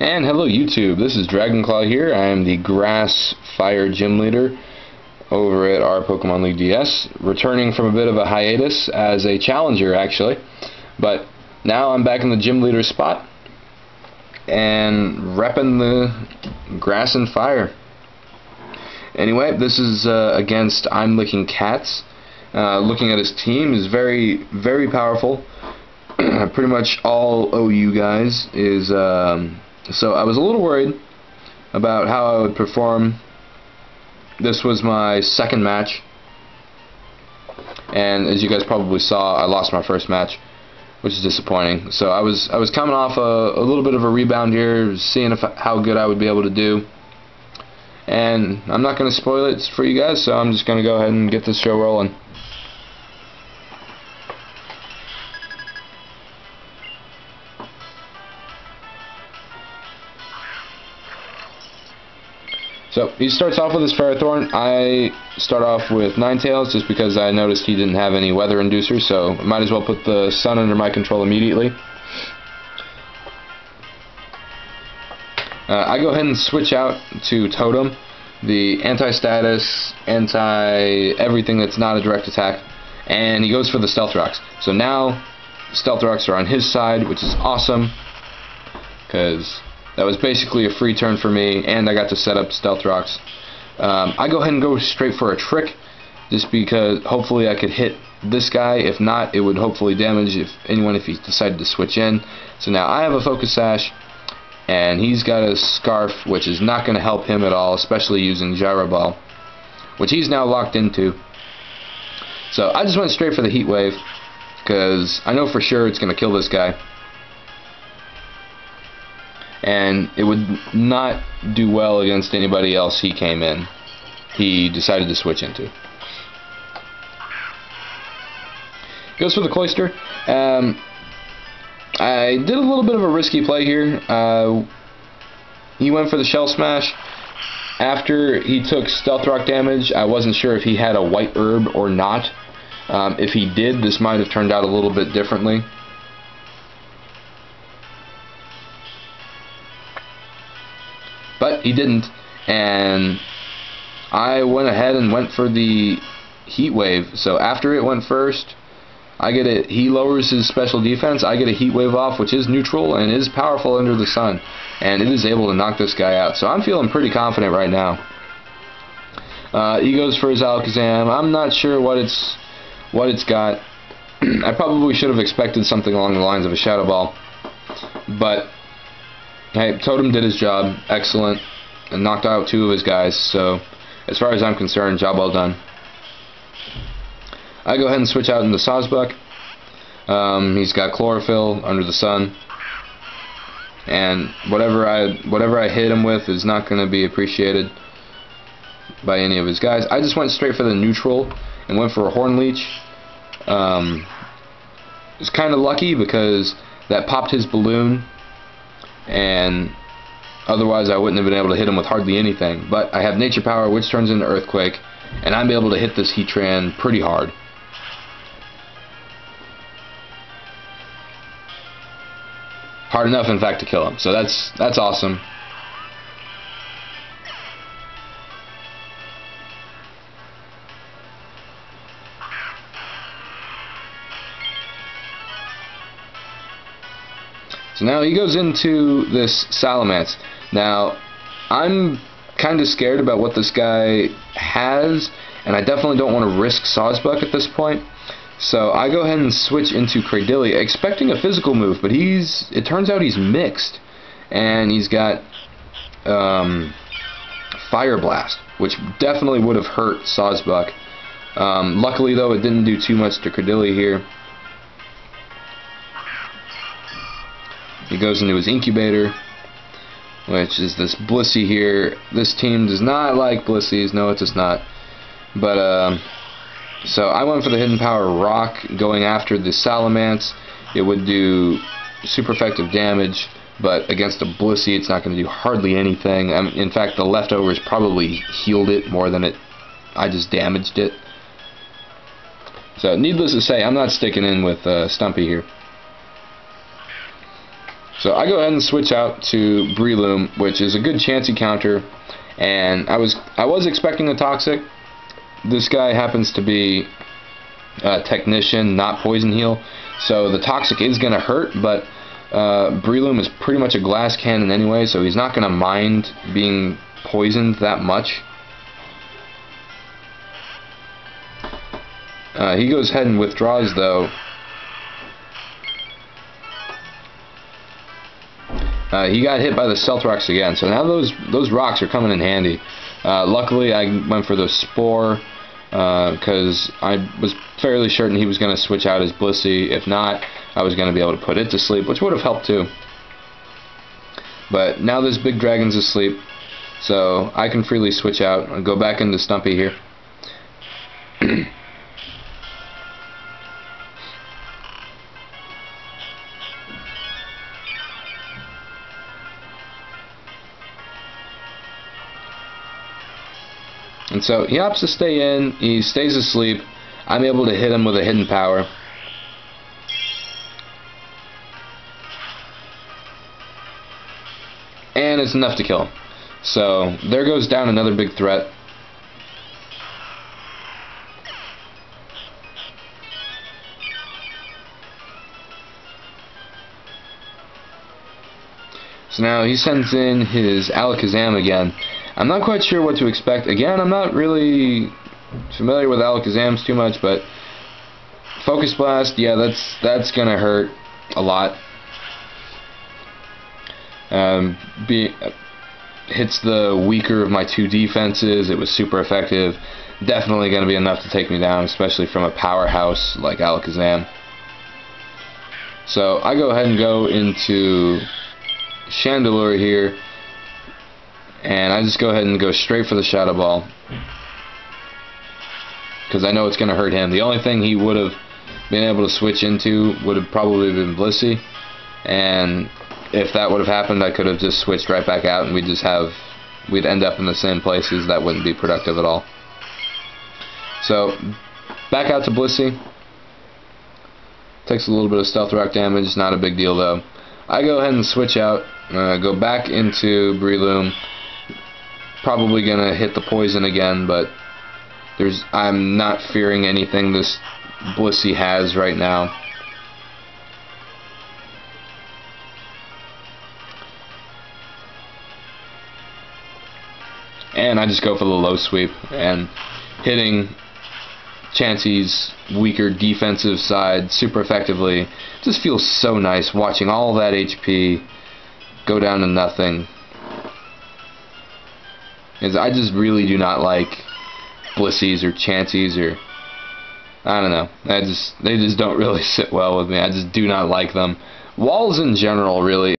And hello YouTube, this is Dragonclaw here. I am the Grass Fire Gym Leader over at rPokemonLeagueDS, returning from a bit of a hiatus as a challenger actually. But now I'm back in the Gym Leader spot and repping the Grass and Fire. Anyway, this is against I'm Licking Cats. Looking at his team is very, very powerful. Pretty much all OU guys is so I was a little worried about how I would perform. This was my second match, and as you guys probably saw, I lost my first match, which is disappointing. So I was coming off a little bit of a rebound here, seeing how good I would be able to do. And I'm not going to spoil it for you guys, so I'm just going to go ahead and get this show rolling. So he starts off with his Ferrothorn. I start off with Ninetales just because I noticed he didn't have any weather inducers, so I might as well put the sun under my control immediately. I go ahead and switch out to Totem, the anti-status, anti-everything that's not a direct attack, and he goes for the Stealth Rocks. So now Stealth Rocks are on his side, which is awesome, because that was basically a free turn for me, and I got to set up Stealth Rocks. I go ahead and go straight for a trick, just because hopefully I could hit this guy. If not, it would hopefully damage if he decided to switch in. So now I have a Focus Sash, and he's got a Scarf, which is not going to help him at all, especially using Gyro Ball, which he's now locked into. So I just went straight for the Heat Wave, because I know for sure it's going to kill this guy. And it would not do well against anybody else he decided to switch into. Goes for the Cloyster. I did a little bit of a risky play here. He went for the Shell Smash. After he took Stealth Rock damage, I wasn't sure if he had a White Herb or not. If he did, this might have turned out a little bit differently. But he didn't, and I went ahead and went for the Heat Wave. So after it went first, he lowers his special defense, I get a Heat Wave off, which is neutral and is powerful under the sun, and it is able to knock this guy out. So I'm feeling pretty confident right now. He goes for his Alakazam. I'm not sure what it's got. I probably should have expected something along the lines of a Shadow Ball, but hey, Totem did his job, excellent, and knocked out two of his guys, so as far as I'm concerned, job well done. I go ahead and switch out into Sawsbuck. He's got Chlorophyll, Under the Sun, and whatever I hit him with is not going to be appreciated by any of his guys. I just went straight for the neutral and went for a Horn Leech. It's kind of lucky because that popped his balloon, and otherwise I wouldn't have been able to hit him with hardly anything. But I have Nature Power, which turns into Earthquake, and I'm able to hit this Heatran pretty hard. Hard enough, in fact, to kill him. So that's awesome. So now he goes into this Salamence. Now, I'm kind of scared about what this guy has, and I definitely don't want to risk Sawsbuck at this point. So I go ahead and switch into Cradily, expecting a physical move, but it turns out he's mixed, and he's got Fire Blast, which definitely would have hurt Sawsbuck. Luckily, though, it didn't do too much to Cradily here. He goes into his Incubator, which is this Blissey here. This team does not like Blisseys, no it does not. But, so I went for the Hidden Power Rock, going after the Salamence. It would do super effective damage, but against a Blissey it's not going to do hardly anything. In fact, the leftovers probably healed it more than I just damaged it. So needless to say, I'm not sticking in with Stumpy here. So I go ahead and switch out to Breloom, which is a good Chansey counter, and I was expecting a Toxic. This guy happens to be a Technician, not Poison Heal, so the Toxic is going to hurt, but Breloom is pretty much a glass cannon anyway, so he's not going to mind being poisoned that much. He goes ahead and withdraws though. He got hit by the Stealth Rocks again, so now those rocks are coming in handy. Luckily, I went for the Spore because I was fairly certain he was going to switch out his Blissey. If not, I was going to be able to put it to sleep, which would have helped too. But now this big dragon's asleep, so I can freely switch out and go back into Stumpy here. And so he opts to stay in, he stays asleep, I'm able to hit him with a hidden power. And it's enough to kill him. So there goes down another big threat. So now he sends in his Alakazam again. I'm not quite sure what to expect. Again, I'm not really familiar with Alakazams too much, but Focus Blast, yeah, that's gonna hurt a lot. Hits the weaker of my two defenses. It was super effective. Definitely gonna be enough to take me down, especially from a powerhouse like Alakazam. So I go ahead and go into Chandelure here, and I just go ahead and go straight for the Shadow Ball because I know it's going to hurt him. The only thing he would have been able to switch into would have probably been Blissey, and if that would have happened, I could have just switched right back out and we'd end up in the same places. That wouldn't be productive at all. So back out to Blissey. Takes a little bit of Stealth Rock damage, not a big deal though. I go ahead and switch out, go back into Breloom. Probably gonna hit the poison again, but I'm not fearing anything this Blissey has right now. And I just go for the low sweep, and hitting Chansey's weaker defensive side super effectively. It just feels so nice watching all that HP go down to nothing. Because I just really do not like Blisseys or Chanseys, or I don't know. They just don't really sit well with me. I just do not like them. Walls in general really